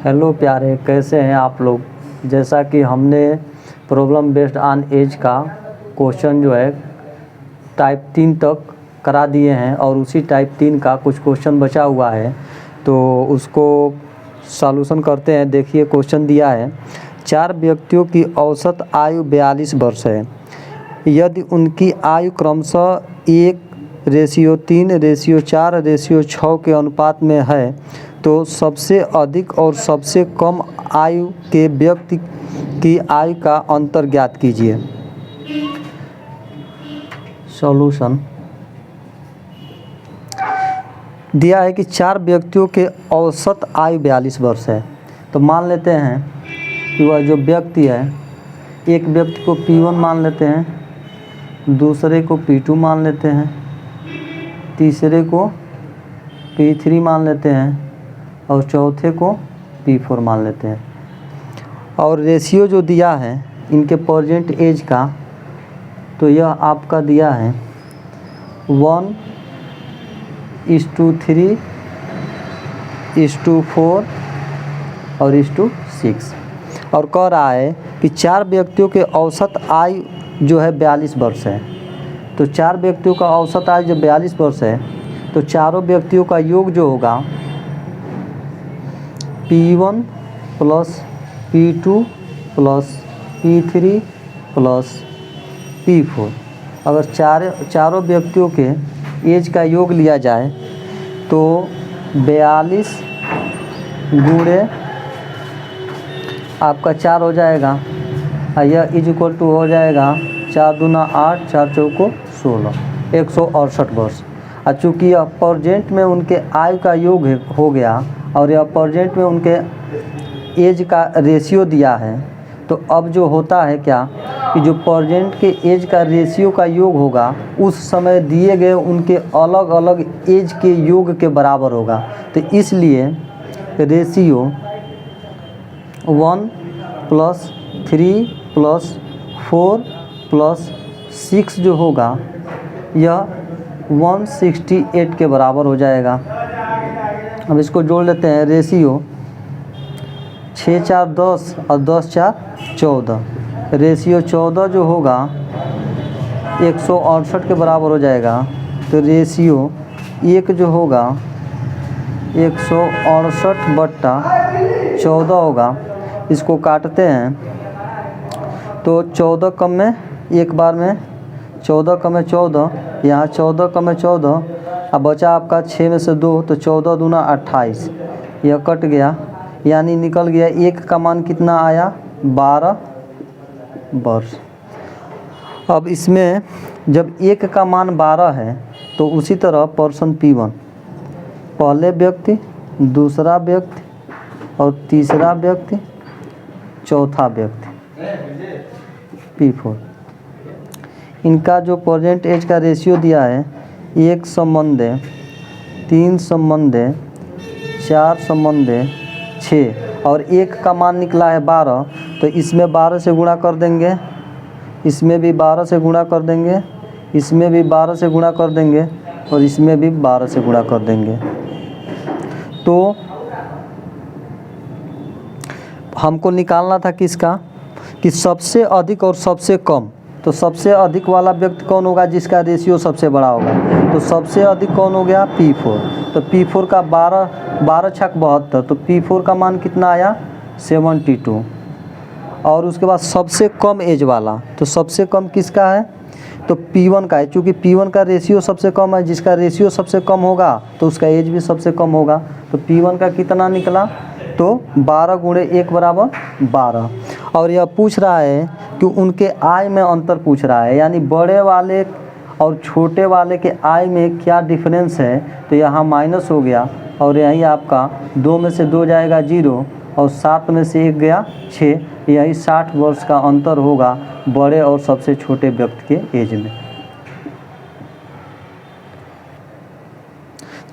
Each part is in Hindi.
हेलो प्यारे, कैसे हैं आप लोग। जैसा कि हमने प्रॉब्लम बेस्ड ऑन एज का क्वेश्चन जो है टाइप 3 तक करा दिए हैं और उसी टाइप 3 का कुछ क्वेश्चन बचा हुआ है, तो उसको सॉल्यूशन करते हैं। देखिए क्वेश्चन दिया है, 4 व्यक्तियों की औसत आयु 42 वर्ष है। यदि उनकी आयु क्रमशः 1:3:4:6 के अनुपात में है तो सबसे अधिक और सबसे कम आयु के व्यक्ति की आयु का अंतर ज्ञात कीजिए। सॉल्यूशन दिया है कि 4 व्यक्तियों के औसत आयु 42 वर्ष है। तो मान लेते हैं कि वह जो व्यक्ति है, एक व्यक्ति को P1 मान लेते हैं, दूसरे को P2 मान लेते हैं, तीसरे को P3 मान लेते हैं और चौथे को P4 मान लेते हैं। और रेशियो जो दिया है इनके प्रेजेंट एज का, तो यह आपका दिया है 1:3:4 और 1:6 और कह रहा है कि 4 व्यक्तियों के औसत आयु जो है 42 वर्ष है। तो 4 व्यक्तियों का औसत आयु जब 42 वर्ष है तो चारों व्यक्तियों का योग जो होगा P1 plus P2 plus P3 plus P4। अगर चारों व्यक्तियों के एज का योग लिया जाए तो 42 गुणे आपका 4 हो जाएगा, यह इज इक्वल टू हो जाएगा 4 दूना 8, 4 चौको 16, 168 वर्ष। और चूँकि यह प्रेजेंट में उनके आयु का योग हो गया और यह प्रेजेंट में उनके एज का रेशियो दिया है, तो अब जो होता है क्या कि जो प्रेजेंट के एज का रेशियो का योग होगा उस समय दिए गए उनके अलग अलग एज के योग के बराबर होगा। तो इसलिए रेशियो 1+3+4+6 जो होगा यह 168 के बराबर हो जाएगा। अब इसको जोड़ लेते हैं। रेशियो 6 4 10 और 10 4 14, रेशियो 14 जो होगा 168 के बराबर हो जाएगा। तो रेशियो 1 जो होगा 168/14 होगा। इसको काटते हैं तो 14 कम में एक बार में 14 कम में 14, यहाँ 14 कम में 14, अब बचा आपका 6 में से 2, तो 14 दूना 28, यह कट गया, यानी निकल गया 1 का मान कितना आया 12 वर्ष। अब इसमें जब 1 का मान 12 है तो उसी तरह पर्सन P1 पहले व्यक्ति, दूसरा व्यक्ति और तीसरा व्यक्ति, चौथा व्यक्ति P4, इनका जो प्रेजेंट एज का रेशियो दिया है 1/3/4/6 और 1 का मान निकला है 12, तो इसमें 12 से गुणा कर देंगे, इसमें भी 12 से गुणा कर देंगे, इसमें भी 12 से गुणा कर देंगे और इसमें भी 12 से गुणा कर देंगे। तो हमको निकालना था किसका, कि सबसे अधिक और सबसे कम। तो सबसे अधिक वाला व्यक्ति कौन होगा जिसका रेशियो सबसे बड़ा होगा, तो सबसे अधिक कौन हो गया P4। तो P4 का 12 छक 72, तो P4 का मान कितना आया 72। और उसके बाद सबसे कम एज वाला, तो सबसे कम किसका है तो P1 का है। चूँकि P1 का रेशियो सबसे कम है, जिसका रेशियो सबसे कम होगा तो उसका एज भी सबसे कम होगा। तो P1 का कितना निकला, तो 12 गुणे 1 बराबर 12। और यह पूछ रहा है कि उनके आय में अंतर पूछ रहा है, यानी बड़े वाले और छोटे वाले के आय में क्या डिफरेंस है। तो यहाँ माइनस हो गया और यहीं आपका 2 में से 2 जाएगा 0 और 7 में से 1 गया 6, यही 60 वर्ष का अंतर होगा बड़े और सबसे छोटे व्यक्ति के एज में।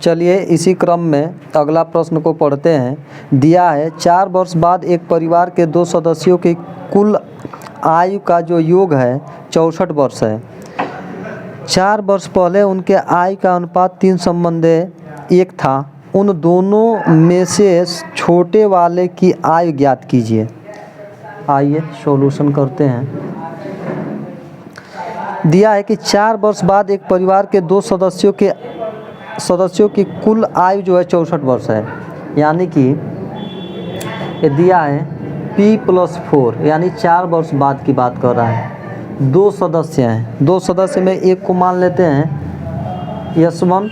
चलिए इसी क्रम में अगला प्रश्न को पढ़ते हैं। दिया है 4 वर्ष बाद एक परिवार के 2 सदस्यों की कुल आयु का जो योग है 64 वर्ष है। 4 वर्ष पहले उनके आय का अनुपात 3:1 था, उन दोनों में से छोटे वाले की आयु ज्ञात कीजिए। आइए सॉल्यूशन करते हैं। दिया है कि 4 वर्ष बाद एक परिवार के 2 सदस्यों की कुल आयु जो है 64 वर्ष है। यानी कि ये दिया है P+4 यानी 4 वर्ष बाद की बात कर रहा है। 2 सदस्य हैं, 2 सदस्य में एक को मान लेते हैं S1,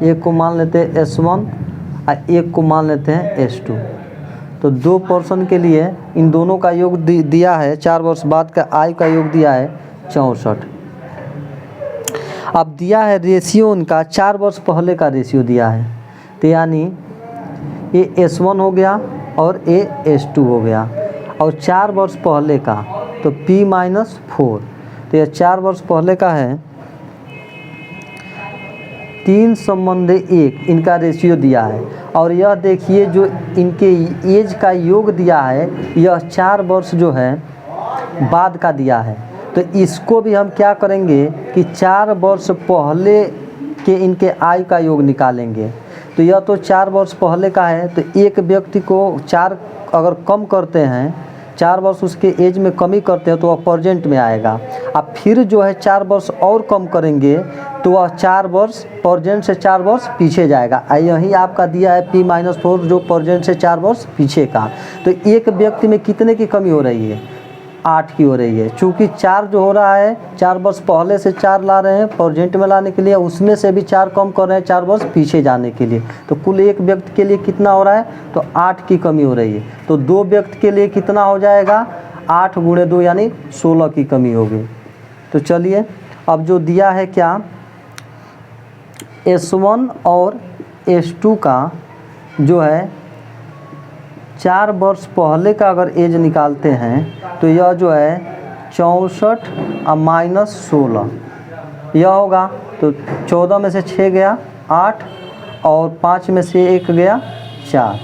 एक को मान लेते हैं S1 और एक को मान लेते हैं S2। तो 2 पर्सन के लिए इन दोनों का योग दिया है 4 वर्ष बाद का आयु का योग दिया है 64। अब दिया है रेशियो उनका 4 वर्ष पहले का रेशियो दिया है। तो यानी ये S1 हो गया और ये S2 हो गया और 4 वर्ष पहले का तो P-4। तो ये 4 वर्ष पहले का है 3:1 इनका रेशियो दिया है। और यह देखिए जो इनके एज का योग दिया है यह 4 वर्ष जो है बाद का दिया है। तो इसको भी हम क्या करेंगे कि 4 वर्ष पहले के इनके आयु का योग निकालेंगे। तो यह तो 4 वर्ष पहले का है तो एक व्यक्ति को 4 अगर कम करते हैं, 4 वर्ष उसके एज में कमी करते हैं तो वह प्रेजेंट में आएगा। अब फिर जो है 4 वर्ष और कम करेंगे तो वह 4 वर्ष प्रेजेंट से 4 वर्ष पीछे जाएगा। यही आपका दिया है P-4 जो प्रेजेंट से 4 वर्ष पीछे का। तो एक व्यक्ति में कितने की कमी हो रही है? 8 की हो रही है। चूँकि 4 जो हो रहा है 4 वर्ष पहले से 4 ला रहे हैं प्रेजेंट में लाने के लिए, उसमें से भी 4 कम कर रहे हैं 4 वर्ष पीछे जाने के लिए। तो कुल एक व्यक्ति के लिए कितना हो रहा है? तो 8 की कमी हो रही है। तो 2 व्यक्ति के लिए कितना हो जाएगा? 8 × 2 यानी 16 की कमी होगी। तो चलिए अब जो दिया है क्या S1 और S2 का जो है 4 वर्ष पहले का अगर एज निकालते हैं तो यह जो है 64 और -16 यह होगा। तो 14 में से 6 गया 8 और 5 में से 1 गया 4।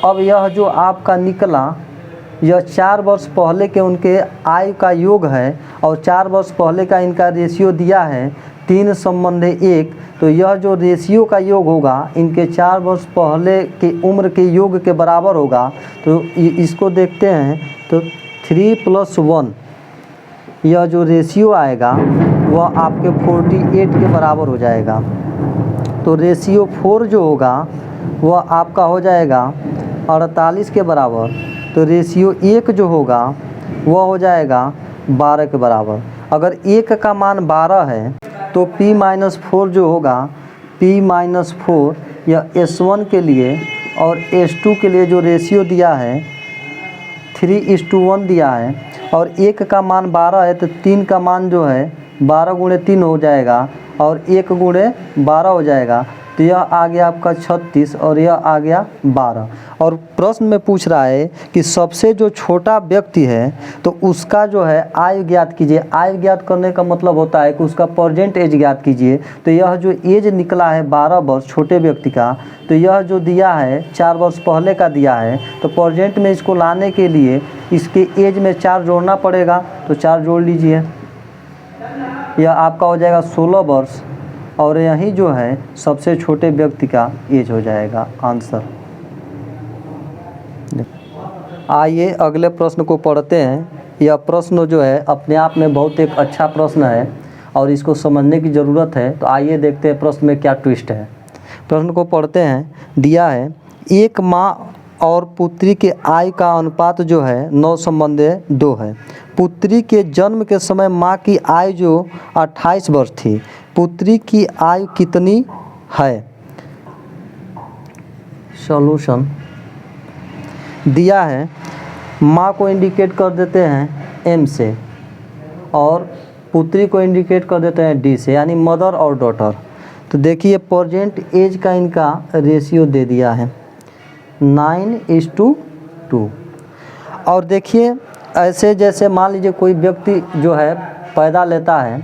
अब यह जो आपका निकला यह 4 वर्ष पहले के उनके आयु का योग है और 4 वर्ष पहले का इनका रेशियो दिया है 3:1। तो यह जो रेशियो का योग होगा इनके 4 वर्ष पहले के उम्र के योग के बराबर होगा। तो इसको देखते हैं तो 3+1 यह जो रेशियो आएगा वह आपके 48 के बराबर हो जाएगा। तो रेशियो 4 जो होगा वह आपका हो जाएगा 48 के बराबर। तो रेशियो 1 जो होगा वह हो जाएगा 12 के बराबर। अगर 1 का मान 12 है तो P-4 जो होगा P-4 यह S1 के लिए और S2 के लिए जो रेशियो दिया है 3:1 दिया है और 1 का मान 12 है तो 3 का मान जो है 12 × 3 हो जाएगा और 1 × 12 हो जाएगा। तो यह आ गया आपका 36 और यह आ गया 12। और प्रश्न में पूछ रहा है कि सबसे जो छोटा व्यक्ति है तो उसका जो है आयु ज्ञात कीजिए। आयु ज्ञात करने का मतलब होता है कि उसका प्रेजेंट एज ज्ञात कीजिए। तो यह जो एज निकला है 12 वर्ष छोटे व्यक्ति का, तो यह जो दिया है 4 वर्ष पहले का दिया है। तो प्रेजेंट में इसको लाने के लिए इसके एज में 4 जोड़ना पड़ेगा। तो 4 जोड़ लीजिए, यह आपका हो जाएगा 16 वर्ष और यही जो है सबसे छोटे व्यक्ति का एज हो जाएगा आंसर। आइए अगले प्रश्न को पढ़ते हैं। यह प्रश्न जो है अपने आप में बहुत एक अच्छा प्रश्न है और इसको समझने की ज़रूरत है। तो आइए देखते हैं प्रश्न में क्या ट्विस्ट है। प्रश्न को पढ़ते हैं। दिया है एक माँ और पुत्री के आयु का अनुपात जो है 9:2 है। पुत्री के जन्म के समय माँ की आयु जो 28 वर्ष थी, पुत्री की आयु कितनी है? सॉल्यूशन दिया है, माँ को इंडिकेट कर देते हैं M से और पुत्री को इंडिकेट कर देते हैं D से, यानी मदर और डॉटर। तो देखिए प्रेजेंट एज का इनका रेशियो दे दिया है 9:2। और देखिए ऐसे जैसे मान लीजिए कोई व्यक्ति जो है पैदा लेता है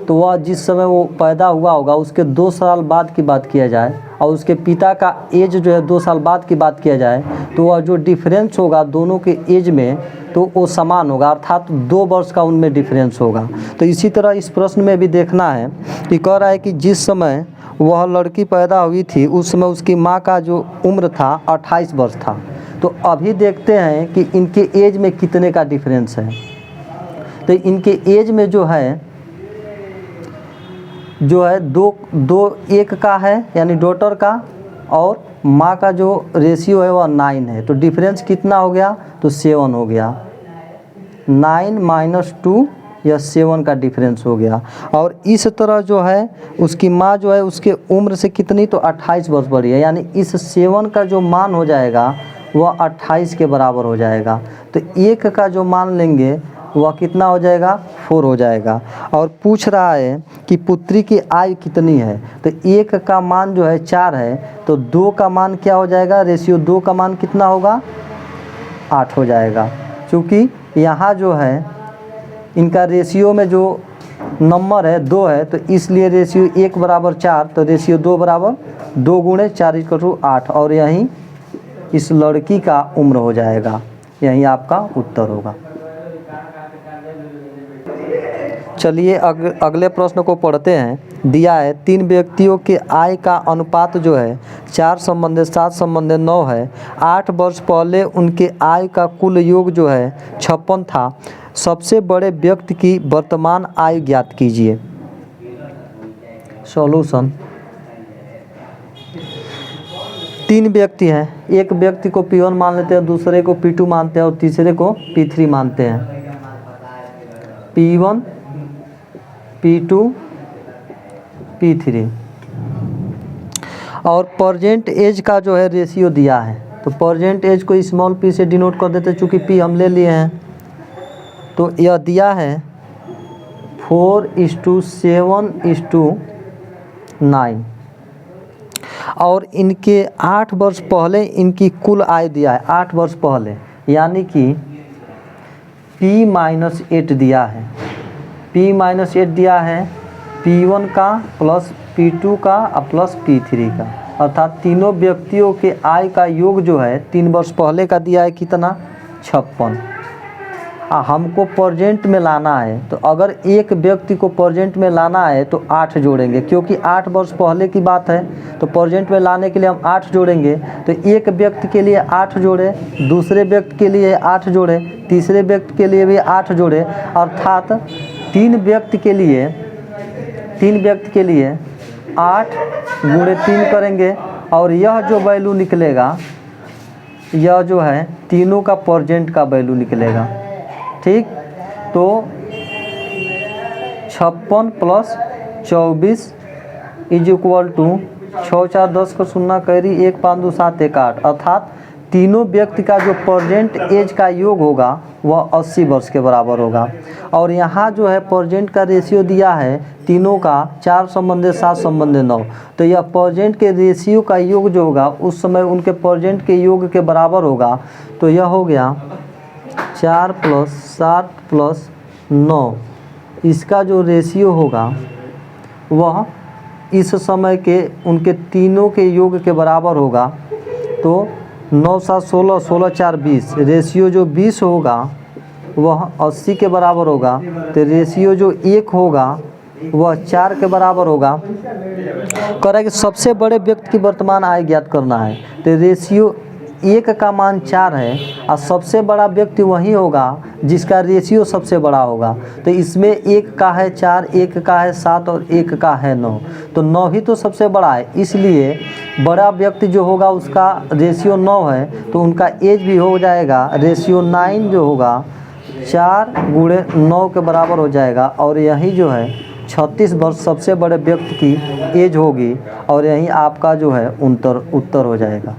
तो वह जिस समय वो पैदा हुआ होगा उसके 2 साल बाद की बात किया जाए और उसके पिता का एज जो है 2 साल बाद की बात किया जाए तो वह जो डिफरेंस होगा दोनों के एज में तो वो समान होगा, अर्थात 2 वर्ष का उनमें डिफरेंस होगा। तो इसी तरह इस प्रश्न में भी देखना है कि कह रहा है कि जिस समय वह लड़की पैदा हुई थी उस समय उसकी माँ का जो उम्र था 28 वर्ष था। तो अभी देखते हैं कि इनके एज में कितने का डिफरेंस है। तो इनके एज में जो है दो एक का है यानी डॉटर का, और माँ का जो रेशियो है वह 9 है। तो डिफरेंस कितना हो गया, तो 7 हो गया। 9 - 2 यह 7 का डिफरेंस हो गया। और इस तरह जो है उसकी माँ जो है उसके उम्र से कितनी, तो 28 वर्ष बड़ी है, यानी इस 7 का जो मान हो जाएगा वह 28 के बराबर हो जाएगा। तो 1 का जो मान लेंगे वह कितना हो जाएगा, 4 हो जाएगा। और पूछ रहा है कि पुत्री की आयु कितनी है, तो 1 का मान जो है 4 है, तो 2 का मान क्या हो जाएगा, रेशियो 2 का मान कितना होगा, 8 हो जाएगा। क्योंकि यहाँ जो है इनका रेशियो में जो नंबर है 2 है, तो इसलिए रेशियो 1 बराबर 4, तो रेशियो 2 बराबर 2 × 4 = 8। और यहीं इस लड़की का उम्र हो जाएगा, यहीं आपका उत्तर होगा। चलिए अगले प्रश्न को पढ़ते हैं। दिया है 3 व्यक्तियों के आय का अनुपात जो है 4/7/9 है। 8 वर्ष पहले उनके आय का कुल योग जो है 56 था। सबसे बड़े व्यक्ति की वर्तमान आय ज्ञात कीजिए। सॉल्यूशन, 3 व्यक्ति हैं, एक व्यक्ति को P1 मान लेते हैं, दूसरे को P2 मानते हैं और तीसरे को P3 मानते हैं। P1 P2 P3 और प्रेजेंट एज का जो है रेशियो दिया है। तो प्रेजेंट एज को स्मॉल p से डिनोट कर देते हैं, चूँकि p हम ले लिए हैं। तो यह दिया है 4:7:9 और इनके 8 वर्ष पहले इनकी कुल आय दिया है 8 वर्ष पहले, यानी कि P-8 दिया है। P-8 दिया है P1 का प्लस P2 का प्लस P3 का, अर्थात तीनों व्यक्तियों के आय का योग जो है 3 वर्ष पहले का दिया है कितना, 56। हमको प्रेजेंट में लाना है, तो अगर एक व्यक्ति को प्रेजेंट में लाना है तो 8 जोड़ेंगे, क्योंकि 8 वर्ष पहले की बात है। तो प्रेजेंट में लाने के लिए हम 8 जोड़ेंगे। तो एक व्यक्ति के लिए 8 जोड़े, दूसरे व्यक्ति के लिए 8 जोड़े, तीसरे व्यक्ति के लिए भी 8 जोड़े, अर्थात 3 व्यक्ति के लिए 8 × 3 करेंगे। और यह जो वैल्यू निकलेगा, यह जो है तीनों का प्रेजेंट का वैल्यू निकलेगा। ठीक, तो 56 + 24 = 6 4 10 का 0 कैरी 1 5 2 7 1 8, अर्थात तीनों व्यक्ति का जो प्रेजेंट एज का योग होगा वह 80 वर्ष के बराबर होगा। और यहाँ जो है प्रेजेंट का रेशियो दिया है तीनों का 4/7/9। तो यह प्रेजेंट के रेशियो का योग जो होगा उस समय उनके प्रेजेंट के योग के बराबर होगा। तो यह हो गया 4 + 7 + 9, इसका जो रेशियो होगा वह इस समय के उनके तीनों के योग के बराबर होगा। तो 9 7 16 16 4 20, रेशियो जो 20 होगा वह 80 के बराबर होगा। तो रेशियो जो 1 होगा वह 4 के बराबर होगा। कह रहा है कि सबसे बड़े व्यक्ति की वर्तमान आय ज्ञात करना है। तो रेशियो 1 का मान 4 है और सबसे बड़ा व्यक्ति वही होगा जिसका रेशियो सबसे बड़ा होगा। तो इसमें 1 का है 4, 1 का है 7 और 1 का है 9। तो 9 ही तो सबसे बड़ा है, इसलिए बड़ा व्यक्ति जो होगा उसका रेशियो 9 है, तो उनका एज भी हो जाएगा रेशियो 9 जो होगा 4 × 9 के बराबर हो जाएगा। और यही जो है 36 वर्ष सबसे बड़े व्यक्ति की एज होगी और यही आपका जो है उत्तर हो जाएगा।